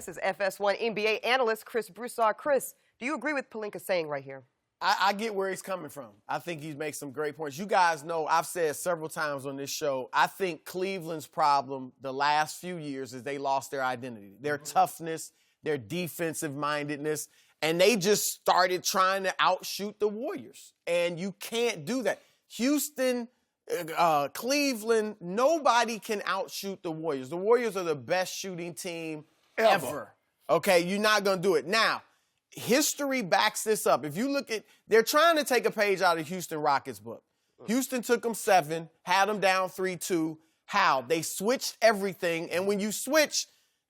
This is FS1 NBA analyst Chris Broussard. Chris, do you agree with Pelinka saying right here? I get where he's coming from. I think he makes some great points. You guys know, I've said several times on this show, I think Cleveland's problem the last few years is they lost their identity, their toughness, their defensive mindedness, and they just started trying to outshoot the Warriors. And you can't do that. Houston, Cleveland, nobody can outshoot the Warriors. The Warriors are the best shooting team ever. Okay, you're not going to do it. Now, history backs this up. If you look at, they're trying to take a page out of Houston Rockets book. Houston took them 7, had them down 3-2. How? They switched everything, and when you switch,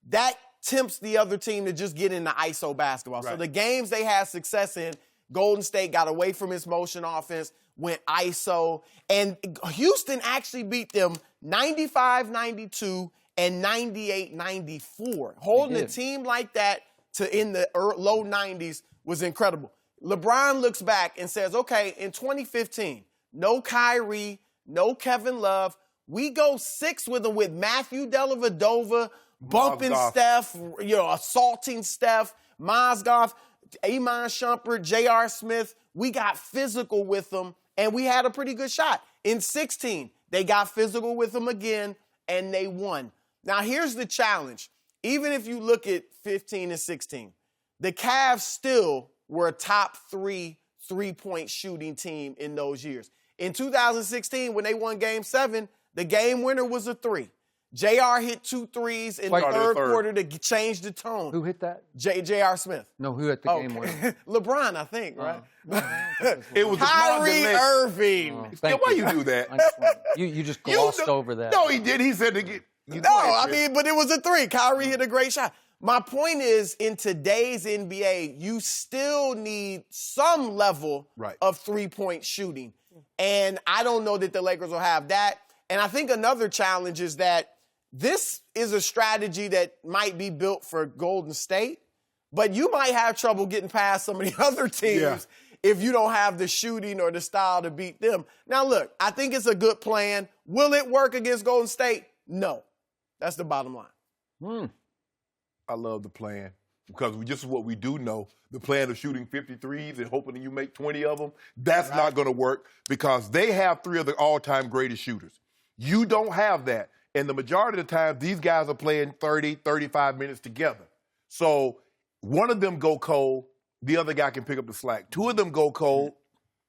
that tempts the other team to just get into ISO basketball. Right. So the games they had success in, Golden State got away from its motion offense, went ISO, and Houston actually beat them 95-92 and 98-94. Holding a team like that to in the low 90s was incredible. LeBron looks back and says, okay, in 2015, no Kyrie, no Kevin Love. We go 6 with them with Matthew Dellavedova, bumping Steph, assaulting Steph, Mozgov, Iman Shumpert, J.R. Smith. We got physical with them, and we had a pretty good shot. In 16, they got physical with them again, and they won. Now, here's the challenge. Even if you look at 15 and 16, the Cavs still were a top 3 three-point shooting team in those years. In 2016, when they won Game 7, the game winner was a 3. J.R. hit 2 threes in the third quarter to change the tone. Who hit that? J.R. Smith. No, who hit the game winner? LeBron, I think, right? It was Kyrie Irving. Why you do that? You just glossed over that. No, he did. He said to get. But it was a 3. Kyrie hit a great shot. My point is, in today's NBA, you still need some level of three-point shooting. And I don't know that the Lakers will have that. And I think another challenge is that this is a strategy that might be built for Golden State, but you might have trouble getting past some of the other teams if you don't have the shooting or the style to beat them. Now, look, I think it's a good plan. Will it work against Golden State? No. That's the bottom line. I love the plan because this is what we do know. The plan of shooting 53s and hoping that you make 20 of them, that's not going to work because they have 3 of the all-time greatest shooters. You don't have that. And the majority of the time, these guys are playing 30, 35 minutes together. So one of them go cold, the other guy can pick up the slack. 2 of them go cold.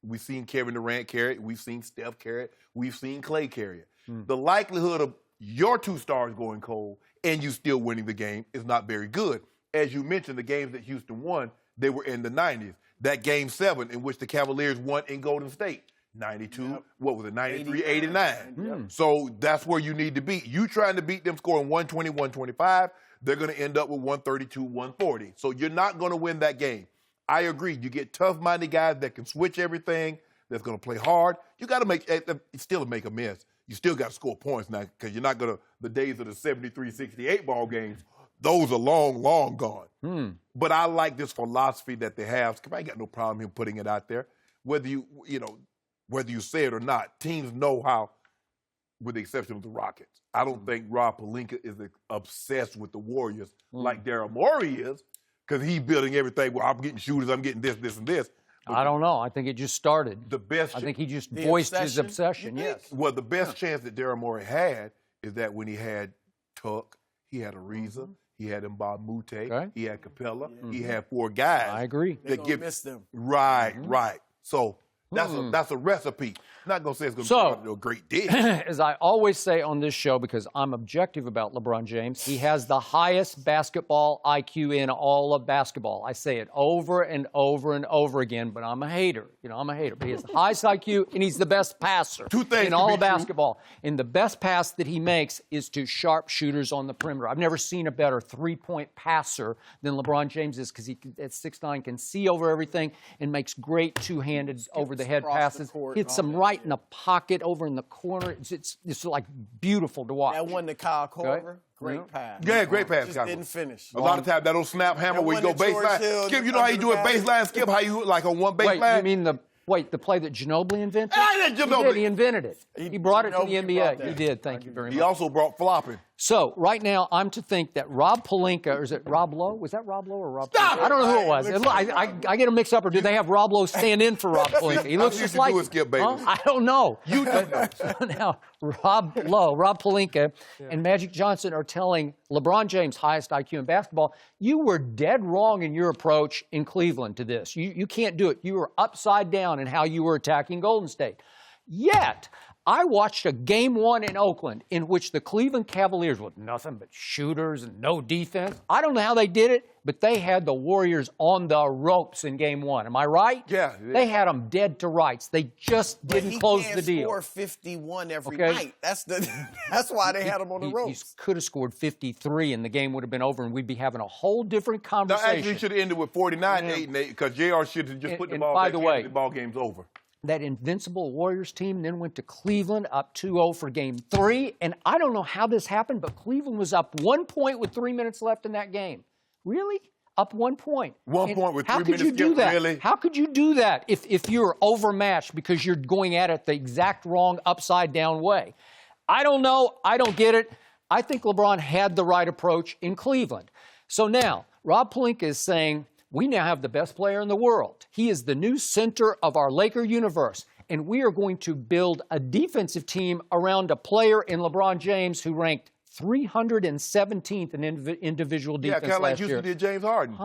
We've seen Kevin Durant carry it. We've seen Steph carry it. We've seen Clay carry it. The likelihood of your 2 stars going cold and you still winning the game is not very good. As you mentioned, the games that Houston won, they were in the 90s. That Game 7 in which the Cavaliers won in Golden State. 92, what was it, 93, 89. So that's where you need to be. You trying to beat them scoring 120, 125, they're going to end up with 132, 140. So you're not going to win that game. I agree. You get tough-minded guys that can switch everything, that's going to play hard. You got to still make a mess. You still got to score points now because you're not going to, the days of the 73-68 ball games, those are long, long gone. But I like this philosophy that they have. I ain't got no problem him putting it out there. Whether you say it or not, teams know how, with the exception of the Rockets. I don't think Rob Pelinka is obsessed with the Warriors like Daryl Morey is because he's building everything. Well, I'm getting shooters, I'm getting this, this, and this. But I don't know. I think it just started. I think he just voiced his obsession, yes. Well, the best chance that Daryl Morey had is that when he had Tuck, he had Ariza, he had Mbah Moute, he had Capella, he had 4 guys. I agree. They're going to miss them. Right. So that's a recipe. I'm not going to say it's going to be a great dish. As I always say on this show, because I'm objective about LeBron James, he has the highest basketball IQ in all of basketball. I say it over and over and over again, but I'm a hater. I'm a hater. But he has the highest IQ, and he's the best passer in all of basketball. And the best pass that he makes is to sharp shooters on the perimeter. I've never seen a better three-point passer than LeBron James is because he, at 6'9", can see over everything and makes great two-handed over-the-head passes. Hits them right in the pocket over in the corner. It's like beautiful to watch. That one to Kyle Korver, great pass. Yeah, great pass. Just didn't finish. A lot of times that old snap hammer where you go baseline. Skip, you know how you do a baseline skip? How you like on one baseline? Wait, you mean the play that Ginobili invented? He invented it. He brought it to the NBA. He did. Thank you very much. He also brought flopping. So right now, I'm to think that Rob Pelinka, or is it Rob Lowe? Was that Rob Lowe or Rob? Stop Pelinka? I don't know who it was. it. I get them mixed up, or do they have Rob Lowe stand in for Rob Pelinka? He looks just like. Skip Bayless. I don't know. You don't know. Now, Rob Pelinka, and Magic Johnson are telling LeBron James, highest IQ in basketball, you were dead wrong in your approach in Cleveland to this. You can't do it. You were upside down in how you were attacking Golden State. Yet, I watched a game 1 in Oakland in which the Cleveland Cavaliers, with nothing but shooters and no defense, I don't know how they did it, but they had the Warriors on the ropes in game 1. Am I right? Yeah. They had them dead to rights. They just didn't close the deal. He can't score 51 every night. That's why they had him on the ropes. He could have scored 53 and the game would have been over and we'd be having a whole different conversation. No, actually, should have ended with 49, 8-8, because JR should have just put the ball back in and the ball game's over. That invincible Warriors team then went to Cleveland up 2-0 for game 3. And I don't know how this happened, but Cleveland was up 1 point with 3 minutes left in that game. Really? Up 1 point. 1 point with 3 minutes. How could you do that? Really? How could you do that if you're overmatched because you're going at it the exact wrong upside down way? I don't know. I don't get it. I think LeBron had the right approach in Cleveland. So now, Rob Pelinka is saying, we now have the best player in the world. He is the new center of our Laker universe, and we are going to build a defensive team around a player in LeBron James who ranked 317th in individual defense kind of like last year. Houston did James Harden.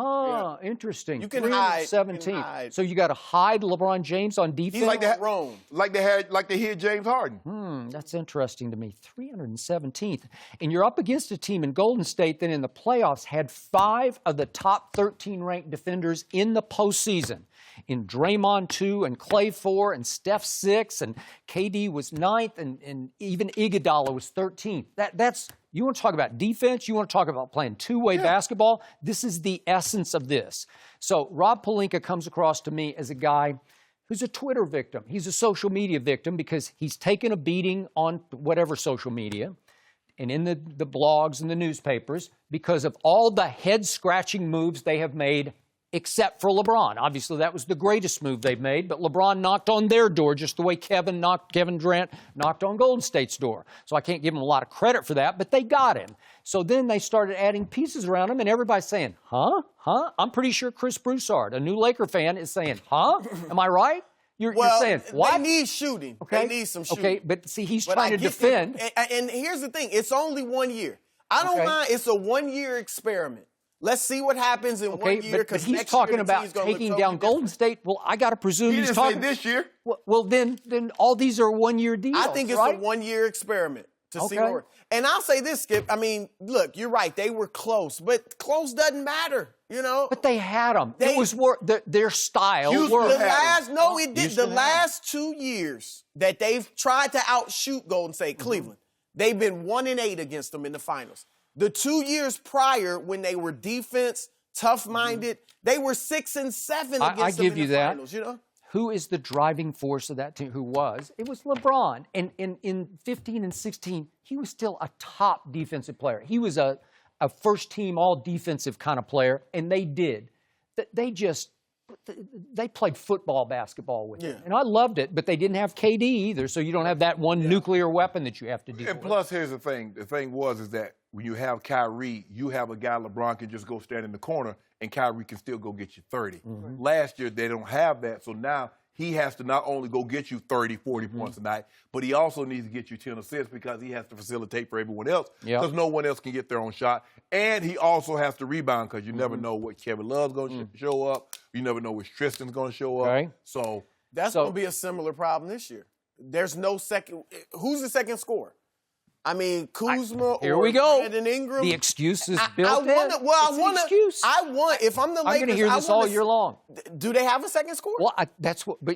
Interesting. You can hide. 317th. So you got to hide LeBron James on defense? He's like that Rome. Like they hid James Harden. That's interesting to me. 317th. And you're up against a team in Golden State that in the playoffs had 5 of the top 13 ranked defenders in the postseason. In Draymond 2 and Clay 4 and Steph 6 and KD was 9th and even Iguodala was 13th. That's you want to talk about defense, you want to talk about playing two-way basketball, this is the essence of this. So Rob Pelinka comes across to me as a guy who's a Twitter victim. He's a social media victim because he's taken a beating on whatever social media and in the blogs and the newspapers because of all the head-scratching moves they have made except for LeBron. Obviously, that was the greatest move they've made, but LeBron knocked on their door just the way Kevin Durant knocked on Golden State's door. So I can't give him a lot of credit for that, but they got him. So then they started adding pieces around him, and everybody's saying, huh? I'm pretty sure Chris Broussard, a new Laker fan, is saying, huh? Am I right? You're saying, what? They need shooting. Okay. They need some shooting. Okay, but see, he's trying to defend. And here's the thing. It's only 1 year. I don't mind. It's a 1 year experiment. Let's see what happens in 1 year. But he's talking about taking down Golden State. Well, I got to presume he's talking this year. Well, then all these are 1 year deals. I think it's a 1 year experiment to see what works. And I'll say this, Skip. I mean, look, you're right. They were close, but close doesn't matter. You know. But they had them. It was their style. It did. The last 2 years that they've tried to outshoot Golden State, Cleveland, they've been 1-8 against them in the finals. The 2 years prior, when they were defense, tough-minded, they were 6-7 against them in the finals, you know? Who is the driving force of that team? Who was? It was LeBron. And in 15 and 16, he was still a top defensive player. He was a first-team all-defensive kind of player, and they did. They played football, basketball with him. And I loved it, but they didn't have KD either, so you don't have that one nuclear weapon that you have to deal with. And plus, here's the thing. The thing is that when you have Kyrie, you have a guy LeBron can just go stand in the corner, and Kyrie can still go get you 30. Last year, they don't have that, so now he has to not only go get you 30, 40 points a night, but he also needs to get you 10 assists because he has to facilitate for everyone else because no one else can get their own shot. And he also has to rebound because you never know what Kevin Love's going to show up. You never know which Tristan's going to show up. Okay. So that's going to be a similar problem this year. There's no second. Who's the second scorer? I mean, Kuzma Here or we go. Brandon Ingram. The excuse is If built I'm the Lakers, I'm going to hear this all year long. Do they have a second scorer? Well,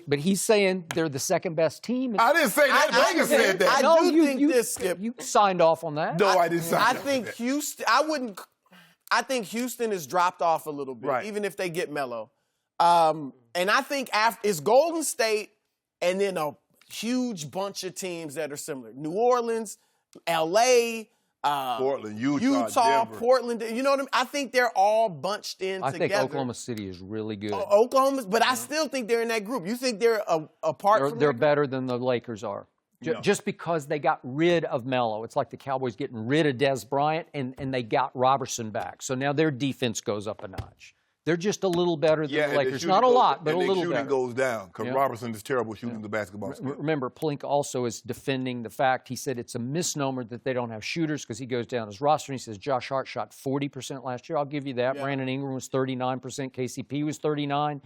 but he's saying they're the second best team. I didn't say that. Vegas said that. I do think this, Skip. You signed off on that. No, I didn't sign off. I think Houston. I think Houston has dropped off a little bit, even if they get Melo. And I think it's Golden State, and then a huge bunch of teams that are similar. New Orleans, L.A., Portland, Utah, Denver. Portland. You know what I mean? I think they're all bunched in together. I think Oklahoma City is really good. But I still think they're in that group. You think they're apart from They're better than the Lakers are. Just because they got rid of Melo. It's like the Cowboys getting rid of Des Bryant, and they got Robertson back. So now their defense goes up a notch. They're just a little better than the Lakers. Not a lot, but a little better. Shooting goes down because Robertson is terrible shooting the basketball. Remember, Pelinka also is defending the fact, he said it's a misnomer that they don't have shooters because he goes down his roster and he says Josh Hart shot 40% last year. I'll give you that. Yeah. Brandon Ingram was 39%. KCP was 39%.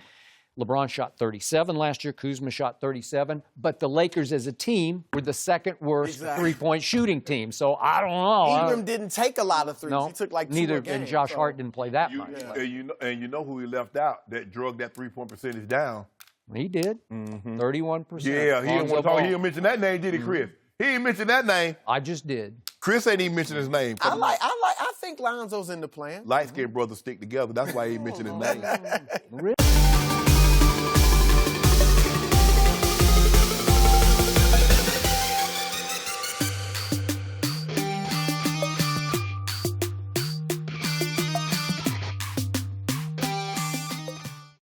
LeBron shot 37 last year. Kuzma shot 37. But the Lakers as a team were the second worst three-point shooting team. So I don't know. Ingram didn't take a lot of threes. No, he took like two neither. a game, And Josh Hart didn't play that much. And you know who he left out that drug that three-point percentage down? He did. 31%. Yeah, he didn't want to talk. He didn't mention that name, did he, Chris? He didn't mention that name. I just did. Chris ain't even mentioned his name. I think Lonzo's in the plan. Light-skinned brothers stick together. That's why he mentioned his name. Really?